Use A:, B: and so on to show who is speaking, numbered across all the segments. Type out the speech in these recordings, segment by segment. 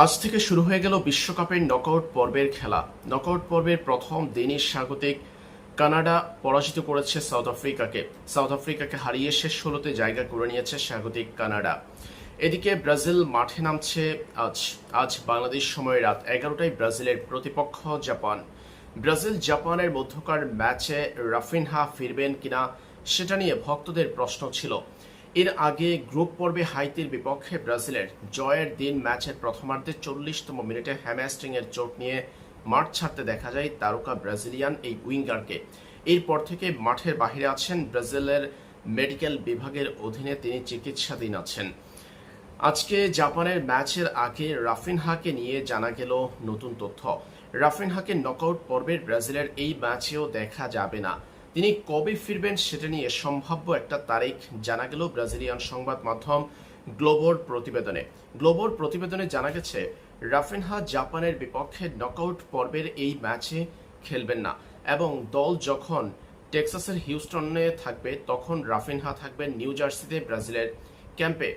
A: আজ থেকে শুরু হয়ে গেল বিশ্বকাপের নকআউট পর্বের খেলা। নকআউট পর্বের প্রথম দিনই স্বাগতিক কানাডা পরাজিত করেছে সাউথ আফ্রিকাকে হারিয়ে শেষ ১৬তে জায়গা করে নিয়েছে স্বাগতিক কানাডা। এদিকে ব্রাজিল মাঠে নামছে আজ বাংলাদেশ সময় রাত ১১টায় ব্রাজিলের প্রতিপক্ষ জাপান। ব্রাজিল জাপানের মধ্যকার ম্যাচে রাফিনহা ফিরবেন কিনা সেটা নিয়ে ভক্তদের প্রশ্ন ছিল। এর আগে গ্রুপ পর্বে হাইতির বিপক্ষে ব্রাজিলের জয়ের দিন ম্যাচের প্রথমার্ধে ৪০তম মিনিটে হ্যামস্ট্রিংয়ের চোট নিয়ে মাঠ ছাড়তে দেখা যায় তারকা ব্রাজিলিয়ান এই উইঙ্গারকে। এরপর থেকে মাঠের বাহিরে আছেন। ব্রাজিলের মেডিকেল বিভাগের অধীনে তিনি চিকিৎসাধীন আছেন। আজকে জাপানের ম্যাচের আগে রাফিনহাকে নিয়ে জানা গেল নতুন তথ্য। রাফিনহাকে নকআউট পর্বের ব্রাজিলের এই ম্যাচেও দেখা যাবে না। তিনি কবে ফিরবেন সেটা নিয়ে সম্ভাব্য একটা তারিখ জানা গেল ব্রাজিলিয়ান সংবাদ মাধ্যম গ্লোবোর প্রতিবেদনে জানা গেছে রাফিনহা জাপানের বিপক্ষে নকআউট পর্বের এই ম্যাচে খেলবেন না এবং দল যখন টেক্সাসের হিউস্টনে থাকবে তখন রাফিনহা থাকবেন নিউ জার্সিতে ব্রাজিলের ক্যাম্পে।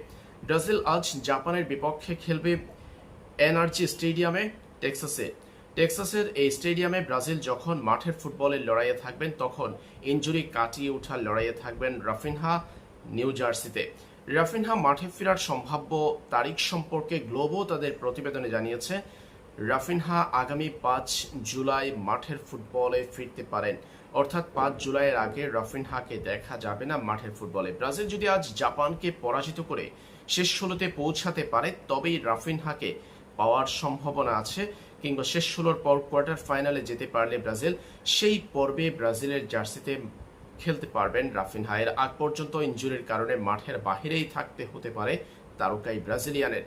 A: ব্রাজিল আজ জাপানের বিপক্ষে খেলবে এনআরজি স্টেডিয়ামে টেক্সাসের এই স্টেডিয়ামে ব্রাজিল যখন মাঠের ফুটবলের লড়াইয়ে থাকবেন তখন ইনজুরি কাটিয়ে ওঠার লড়াইয়ে থাকবেন রাফিনহা নিউ জার্সিতে। রাফিনহা মাঠে ফেরার সম্ভাব্য তারিখ সম্পর্কে গ্লোবো তাদের প্রতিবেদনে জানিয়েছে রাফিনহা আগামী ৫ জুলাই মাঠের ফুটবলে ফিরতে পারেন। অর্থাৎ ৫ জুলাইয়ের আগে রাফিনহাকে দেখা যাবে না মাঠের ফুটবলে। ব্রাজিল যদি আজ জাপানকে পরাজিত করে শেষ ১৬তে পৌঁছাতে পারে তবেই রাফিনহাকে পাওয়ার সম্ভাবনা আছে, কিংবা শেষ ১৬র পর কোয়ার্টার ফাইনালে যেতে পারলে ব্রাজিল সেই পর্বে ব্রাজিলের জার্সিতে খেলতে পারবেন রাফিনহা। এর আগ পর্যন্ত ইনজুরির কারণে মাঠের বাহিরেই থাকতে হতে পারে তারকা ব্রাজিলিয়ানের।